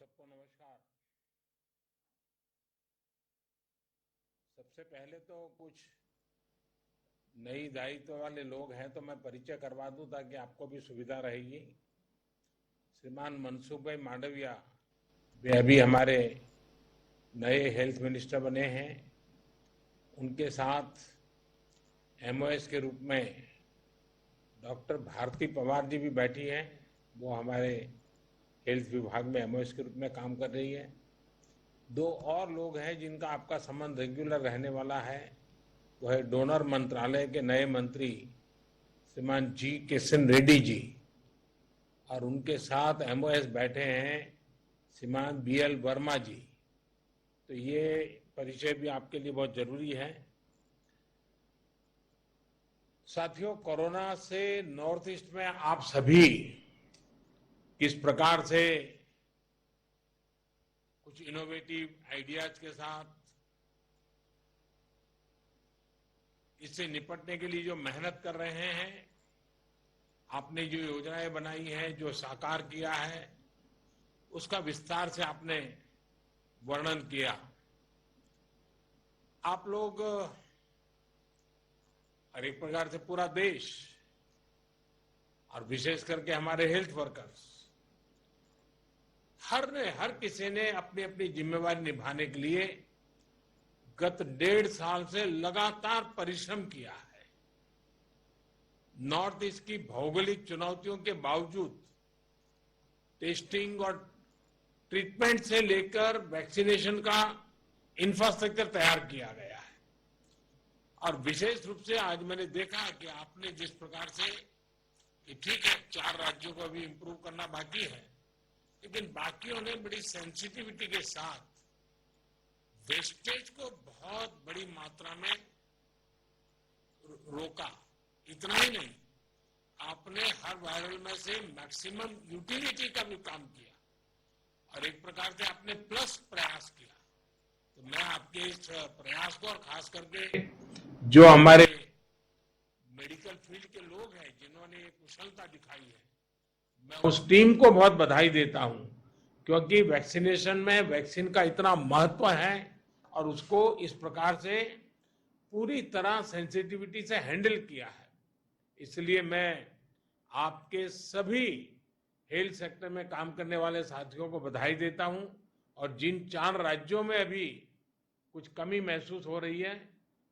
सबको नमस्कार। सबसे पहले तो कुछ नई दायित्व वाले लोग हैं तो मैं परिचय करवा दूं ताकि आपको भी सुविधा रहेगी। श्रीमान मनसुख भाई मांडविया वे अभी हमारे नए हेल्थ मिनिस्टर बने हैं। उनके साथ एमओएस के रूप में डॉक्टर भारती पवार जी भी बैठी हैं। वो हमारे हेल्थ विभाग में एमओएस के रूप में काम कर रही है। दो और लोग हैं जिनका आपका संबंध रेगुलर रहने वाला है। वो है डोनर मंत्रालय के नए मंत्री श्रीमान जी किशन रेड्डी जी, और उनके साथ एमओएस बैठे हैं श्रीमान बीएल वर्मा जी। तो ये परिचय भी आपके लिए बहुत जरूरी है। साथियों, कोरोना से नॉर्थ ईस्ट में आप सभी किस प्रकार से कुछ इनोवेटिव आइडियाज के साथ इससे निपटने के लिए जो मेहनत कर रहे हैं, आपने जो योजनाएं बनाई हैं, जो साकार किया है, उसका विस्तार से आपने वर्णन किया। आप लोग और एक प्रकार से पूरा देश और विशेष करके हमारे हेल्थ वर्कर्स हर किसी ने अपनी अपनी जिम्मेवारी निभाने के लिए गत 1.5 साल से लगातार परिश्रम किया है। नॉर्थ ईस्ट की भौगोलिक चुनौतियों के बावजूद टेस्टिंग और ट्रीटमेंट से लेकर वैक्सीनेशन का इंफ्रास्ट्रक्चर तैयार किया गया है। और विशेष रूप से आज मैंने देखा कि आपने जिस प्रकार से, कि ठीक है 4 राज्यों को भी इंप्रूव करना बाकी है, लेकिन बाकियों ने बड़ी सेंसिटिविटी के साथ वेस्टेज को बहुत बड़ी मात्रा में रोका। इतना ही नहीं, आपने हर वायरल में से मैक्सिमम यूटिलिटी का भी काम किया और एक प्रकार से आपने प्लस प्रयास किया। तो मैं आपके इस प्रयास को, और खास करके जो हमारे मेडिकल फील्ड के लोग हैं जिन्होंने ये कुशलता दिखाई है, मैं उस टीम को बहुत बधाई देता हूं, क्योंकि वैक्सीनेशन में वैक्सीन का इतना महत्व है और उसको इस प्रकार से पूरी तरह सेंसिटिविटी से हैंडल किया है। इसलिए मैं आपके सभी हेल्थ सेक्टर में काम करने वाले साथियों को बधाई देता हूं। और जिन 4 राज्यों में अभी कुछ कमी महसूस हो रही है,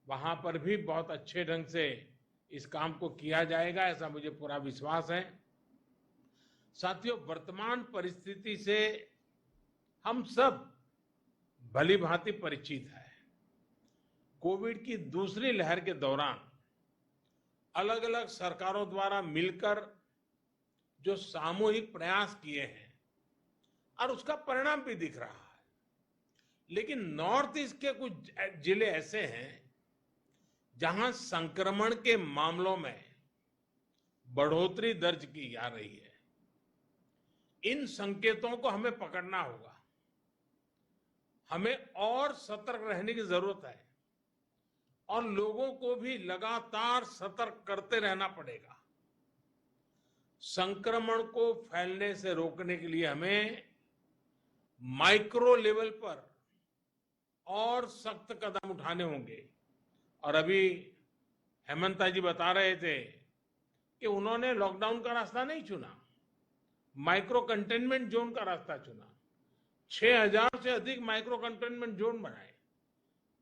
वहां पर भी बहुत अच्छे ढंग से इस काम को किया जाएगा, ऐसा मुझे पूरा विश्वास है। साथियों, वर्तमान परिस्थिति से हम सब भली भांति परिचित हैं। कोविड की दूसरी लहर के दौरान अलग अलग सरकारों द्वारा मिलकर जो सामूहिक प्रयास किए हैं और उसका परिणाम भी दिख रहा है। लेकिन नॉर्थ ईस्ट के कुछ जिले ऐसे हैं जहां संक्रमण के मामलों में बढ़ोतरी दर्ज की जा रही है। इन संकेतों को हमें पकड़ना होगा। हमें और सतर्क रहने की जरूरत है और लोगों को भी लगातार सतर्क करते रहना पड़ेगा। संक्रमण को फैलने से रोकने के लिए हमें माइक्रो लेवल पर और सख्त कदम उठाने होंगे। और अभी हेमंता जी बता रहे थे कि उन्होंने लॉकडाउन का रास्ता नहीं चुना, माइक्रो कंटेनमेंट जोन का रास्ता चुना। 6000 से अधिक माइक्रो कंटेनमेंट जोन बनाए।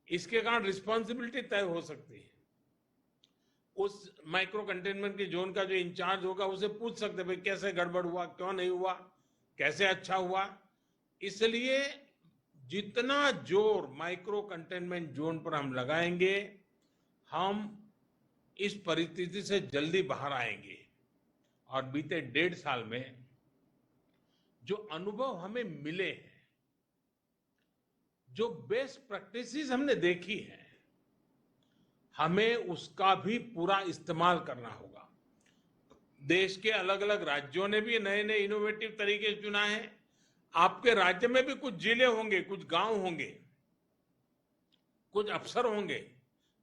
इसके कारण रिस्पॉन्सिबिलिटी तय हो सकती है। उस माइक्रो कंटेनमेंट के जोन का जो इंचार्ज होगा उसे पूछ सकते भाई कैसे गड़बड़ हुआ, क्यों नहीं हुआ, कैसे अच्छा हुआ। इसलिए जितना जोर माइक्रो कंटेनमेंट जोन पर हम लगाएंगे, हम इस परिस्थिति से जल्दी बाहर आएंगे। और बीते 1.5 साल में जो अनुभव हमें मिले हैं, जो बेस्ट प्रैक्टिसेस हमने देखी है, हमें उसका भी पूरा इस्तेमाल करना होगा। देश के अलग अलग राज्यों ने भी नए नए इनोवेटिव तरीके चुना है। आपके राज्य में भी कुछ जिले होंगे, कुछ गांव होंगे, कुछ अफसर होंगे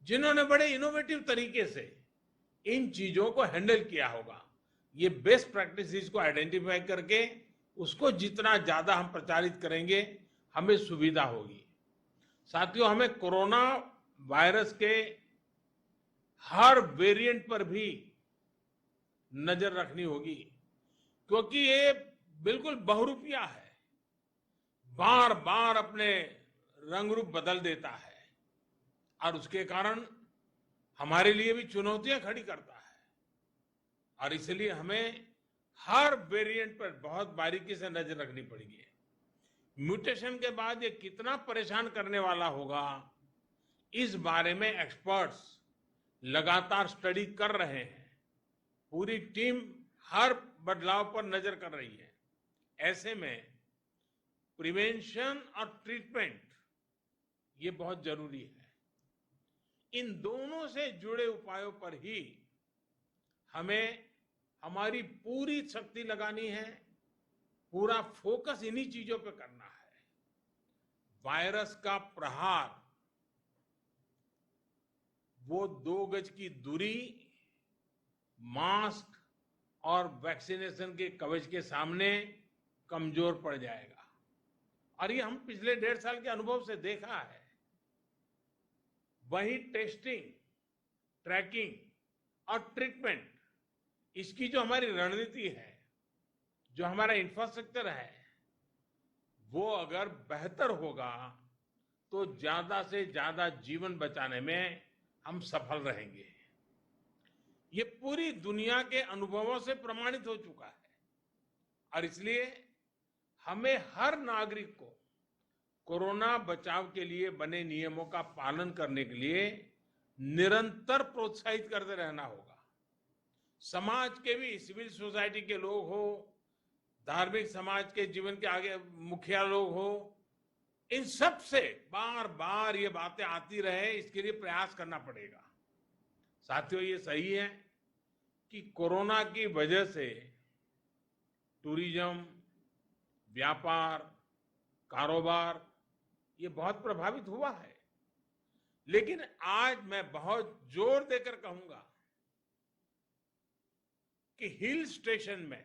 जिन्होंने बड़े इनोवेटिव तरीके से इन चीजों को हैंडल किया होगा। ये बेस्ट प्रैक्टिसेस को आइडेंटिफाई करके उसको जितना ज्यादा हम प्रचारित करेंगे हमें सुविधा होगी। साथियों, हमें कोरोना वायरस के हर वेरिएंट पर भी नजर रखनी होगी, क्योंकि ये बिल्कुल बहुरूपिया है, बार बार अपने रंग रूप बदल देता है और उसके कारण हमारे लिए भी चुनौतियां खड़ी करता है। और इसलिए हमें हर वेरिएंट पर बहुत बारीकी से नजर रखनी पड़ेगी। म्यूटेशन के बाद ये कितना परेशान करने वाला होगा, इस बारे में एक्सपर्ट्स लगातार स्टडी कर रहे हैं। पूरी टीम हर बदलाव पर नजर कर रही है। ऐसे में प्रिवेंशन और ट्रीटमेंट ये बहुत जरूरी है। इन दोनों से जुड़े उपायों पर ही हमें हमारी पूरी शक्ति लगानी है, पूरा फोकस इन्हीं चीजों पे करना है। वायरस का प्रहार वो 2 गज की दूरी, मास्क और वैक्सीनेशन के कवच के सामने कमजोर पड़ जाएगा। और ये हम पिछले 1.5 साल के अनुभव से देखा है। वही टेस्टिंग, ट्रैकिंग और ट्रीटमेंट, इसकी जो हमारी रणनीति है, जो हमारा इंफ्रास्ट्रक्चर है, वो अगर बेहतर होगा तो ज्यादा से ज्यादा जीवन बचाने में हम सफल रहेंगे। ये पूरी दुनिया के अनुभवों से प्रमाणित हो चुका है। और इसलिए हमें हर नागरिक को कोरोना बचाव के लिए बने नियमों का पालन करने के लिए निरंतर प्रोत्साहित करते रहना होगा। समाज के भी, सिविल सोसाइटी के लोग हो, धार्मिक समाज के जीवन के आगे मुखिया लोग हो, इन सब से बार बार ये बातें आती रहे, इसके लिए प्रयास करना पड़ेगा। साथियों, ये सही है कि कोरोना की वजह से टूरिज्म, व्यापार, कारोबार ये बहुत प्रभावित हुआ है। लेकिन आज मैं बहुत जोर देकर कहूंगा कि हिल स्टेशन में,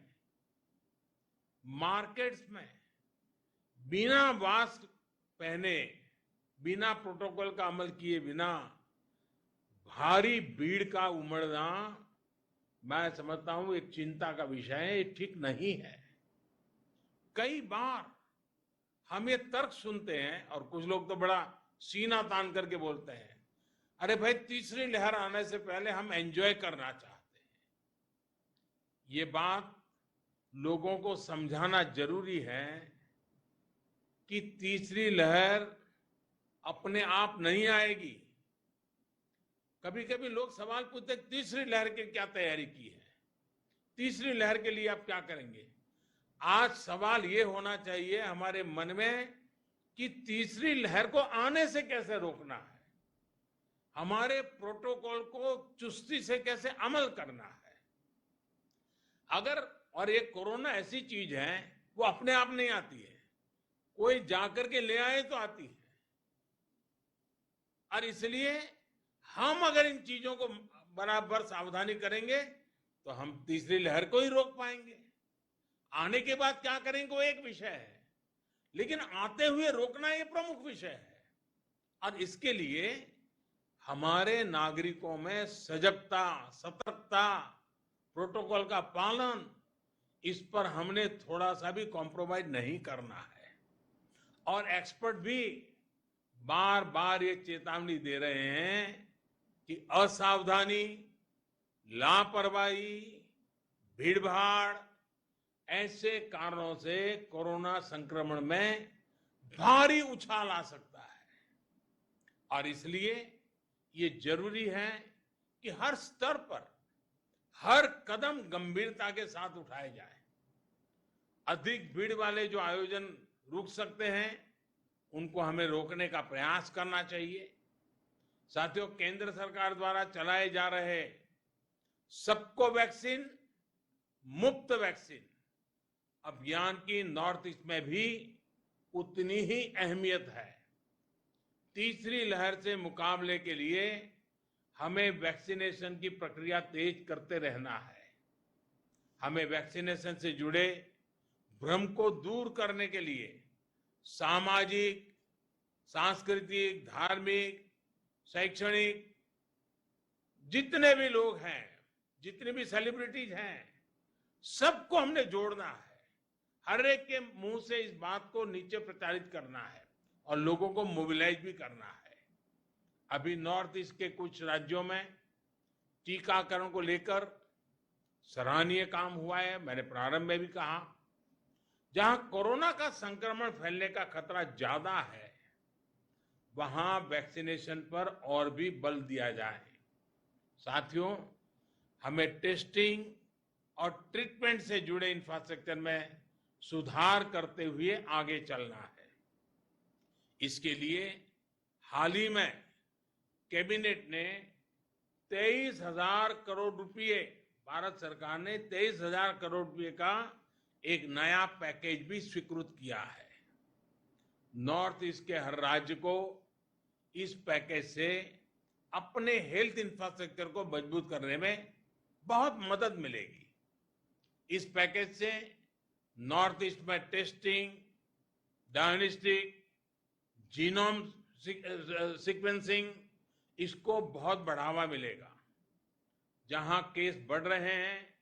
मार्केट्स में बिना मास्क पहने, बिना प्रोटोकॉल का अमल किए बिना भारी भीड़ का उमड़ना, मैं समझता हूं एक चिंता का विषय है, ये ठीक नहीं है। कई बार हम ये तर्क सुनते हैं और कुछ लोग तो बड़ा सीना तान करके बोलते हैं, अरे भाई, तीसरी लहर आने से पहले हम एंजॉय करना चाहते हैं। ये बात लोगों को समझाना जरूरी है कि तीसरी लहर अपने आप नहीं आएगी। कभी कभी लोग सवाल पूछते हैं, तीसरी लहर की क्या तैयारी की है, तीसरी लहर के लिए आप क्या करेंगे। आज सवाल ये होना चाहिए हमारे मन में कि तीसरी लहर को आने से कैसे रोकना है, हमारे प्रोटोकॉल को चुस्ती से कैसे अमल करना है। अगर, और ये कोरोना ऐसी चीज है, वो अपने आप नहीं आती है, कोई जाकर के ले आए तो आती है। और इसलिए हम अगर इन चीजों को बराबर सावधानी करेंगे तो हम तीसरी लहर को ही रोक पाएंगे। आने के बाद क्या करेंगे वो एक विषय है, लेकिन आते हुए रोकना ये प्रमुख विषय है। और इसके लिए हमारे नागरिकों में सजगता, सतर्कता, प्रोटोकॉल का पालन, इस पर हमने थोड़ा सा भी कॉम्प्रोमाइज नहीं करना है। और एक्सपर्ट भी बार बार ये चेतावनी दे रहे हैं कि असावधानी, लापरवाही, भीड़भाड़, ऐसे कारणों से कोरोना संक्रमण में भारी उछाल आ सकता है। और इसलिए ये जरूरी है कि हर स्तर पर हर कदम गंभीरता के साथ उठाए जाए। अधिक भीड़ वाले जो आयोजन रुक सकते हैं, उनको हमें रोकने का प्रयास करना चाहिए। साथियों, केंद्र सरकार द्वारा चलाए जा रहे सबको वैक्सीन, मुफ्त वैक्सीन अभियान की नॉर्थ ईस्ट में भी उतनी ही अहमियत है। तीसरी लहर से मुकाबले के लिए हमें वैक्सीनेशन की प्रक्रिया तेज करते रहना है। हमें वैक्सीनेशन से जुड़े भ्रम को दूर करने के लिए सामाजिक, सांस्कृतिक, धार्मिक, शैक्षणिक जितने भी लोग हैं, जितने भी सेलिब्रिटीज हैं, सबको हमने जोड़ना है। हर एक के मुंह से इस बात को नीचे प्रचारित करना है और लोगों को मोबिलाइज भी करना है। अभी नॉर्थ ईस्ट के कुछ राज्यों में टीकाकरण को लेकर सराहनीय काम हुआ है। मैंने प्रारंभ में भी कहा, जहां कोरोना का संक्रमण फैलने का खतरा ज्यादा है, वहां वैक्सीनेशन पर और भी बल दिया जाए। साथियों, हमें टेस्टिंग और ट्रीटमेंट से जुड़े इंफ्रास्ट्रक्चर में सुधार करते हुए आगे चलना है। इसके लिए हाल ही में कैबिनेट ने 23,000 करोड़ रुपए, भारत सरकार ने 23,000 करोड़ रुपए का एक नया पैकेज भी स्वीकृत किया है। नॉर्थ ईस्ट के हर राज्य को इस पैकेज से अपने हेल्थ इंफ्रास्ट्रक्चर को मजबूत करने में बहुत मदद मिलेगी। इस पैकेज से नॉर्थ ईस्ट में टेस्टिंग, डायग्नोस्टिक, जीनोम सीक्वेंसिंग, इसको बहुत बढ़ावा मिलेगा। जहां केस बढ़ रहे हैं,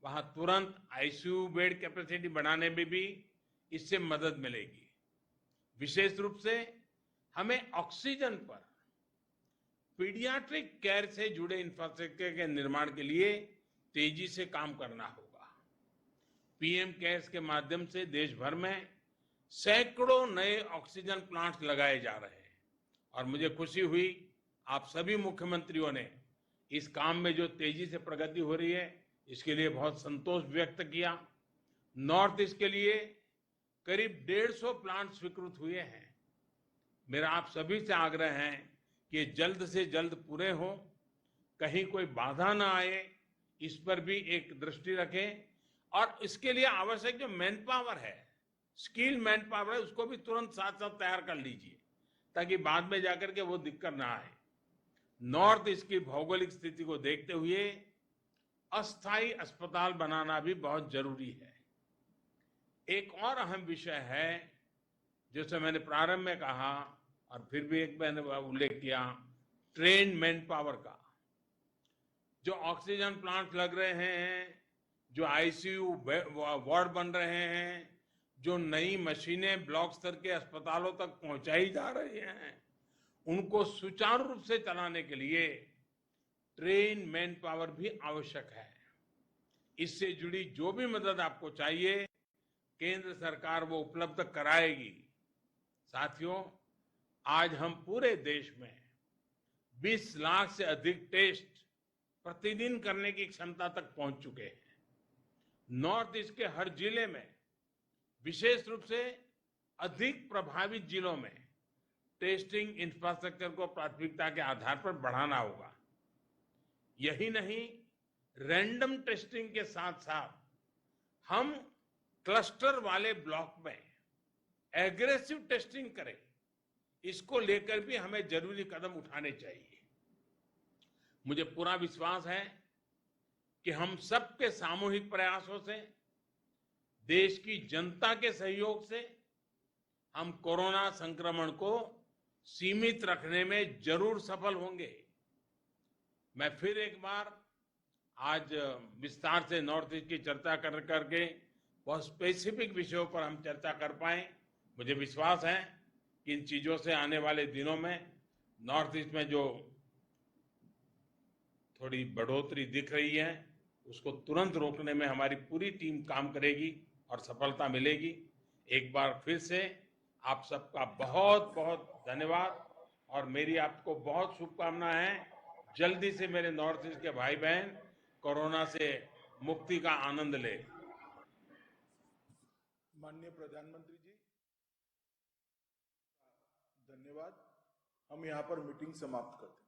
वहां तुरंत आईसीयू बेड कैपेसिटी बढ़ाने में भी इससे मदद मिलेगी। विशेष रूप से हमें ऑक्सीजन पर पीडियाट्रिक केयर से जुड़े इंफ्रास्ट्रक्चर के निर्माण के लिए तेजी से काम करना होगा। पीएम केयर्स के माध्यम से देश भर में सैकड़ों नए ऑक्सीजन प्लांट्स लगाए जा रहे हैं और मुझे खुशी हुई, आप सभी मुख्यमंत्रियों ने इस काम में जो तेजी से प्रगति हो रही है, इसके लिए बहुत संतोष व्यक्त किया। नॉर्थ ईस्ट के लिए करीब 150 प्लांट स्वीकृत हुए हैं। मेरा आप सभी से आग्रह है कि ये जल्द से जल्द पूरे हों, कहीं कोई बाधा ना आए, इस पर भी एक दृष्टि रखें और इसके लिए आवश्यक जो मैन पावर है, स्किल मैन पावर है, उसको भी तुरंत साथ साथ तैयार कर लीजिए ताकि बाद में जाकर के वो दिक्कत ना आए। नॉर्थ ईस्ट की भौगोलिक स्थिति को देखते हुए अस्थायी अस्पताल बनाना भी बहुत जरूरी है। एक और अहम विषय है, जैसे मैंने प्रारंभ में कहा और फिर भी एक मैंने उल्लेख किया, ट्रेन मैन पावर का। जो ऑक्सीजन प्लांट लग रहे हैं, जो आईसीयू वार्ड बन रहे हैं, जो नई मशीनें ब्लॉक स्तर के अस्पतालों तक पहुंचाई जा रही हैं, उनको सुचारू रूप से चलाने के लिए ट्रेन मैन पावर भी आवश्यक है। इससे जुड़ी जो भी मदद आपको चाहिए, केंद्र सरकार वो उपलब्ध कराएगी। साथियों, आज हम पूरे देश में 20 लाख से अधिक टेस्ट प्रतिदिन करने की क्षमता तक पहुंच चुके हैं। नॉर्थ ईस्ट के हर जिले में, विशेष रूप से अधिक प्रभावित जिलों में, टेस्टिंग इंफ्रास्ट्रक्चर को प्राथमिकता के आधार पर बढ़ाना होगा। यही नहीं, रैंडम टेस्टिंग के साथ साथ हम क्लस्टर वाले ब्लॉक में एग्रेसिव टेस्टिंग करें, इसको लेकर भी हमें जरूरी कदम उठाने चाहिए। मुझे पूरा विश्वास है कि हम सबके सामूहिक प्रयासों से, देश की जनता के सहयोग से हम कोरोना संक्रमण को सीमित रखने में जरूर सफल होंगे। मैं फिर एक बार आज विस्तार से नॉर्थ ईस्ट की चर्चा करके बहुत स्पेसिफिक विषयों पर हम चर्चा कर पाए। मुझे विश्वास है कि इन चीजों से आने वाले दिनों में नॉर्थ ईस्ट में जो थोड़ी बढ़ोतरी दिख रही है, उसको तुरंत रोकने में हमारी पूरी टीम काम करेगी और सफलता मिलेगी। एक बार फिर से आप सबका बहुत बहुत धन्यवाद और मेरी आपको बहुत शुभकामनाएं हैं। जल्दी से मेरे नॉर्थ ईस्ट के भाई बहन कोरोना से मुक्ति का आनंद ले। माननीय प्रधानमंत्री जी, धन्यवाद। हम यहाँ पर मीटिंग समाप्त करते हैं।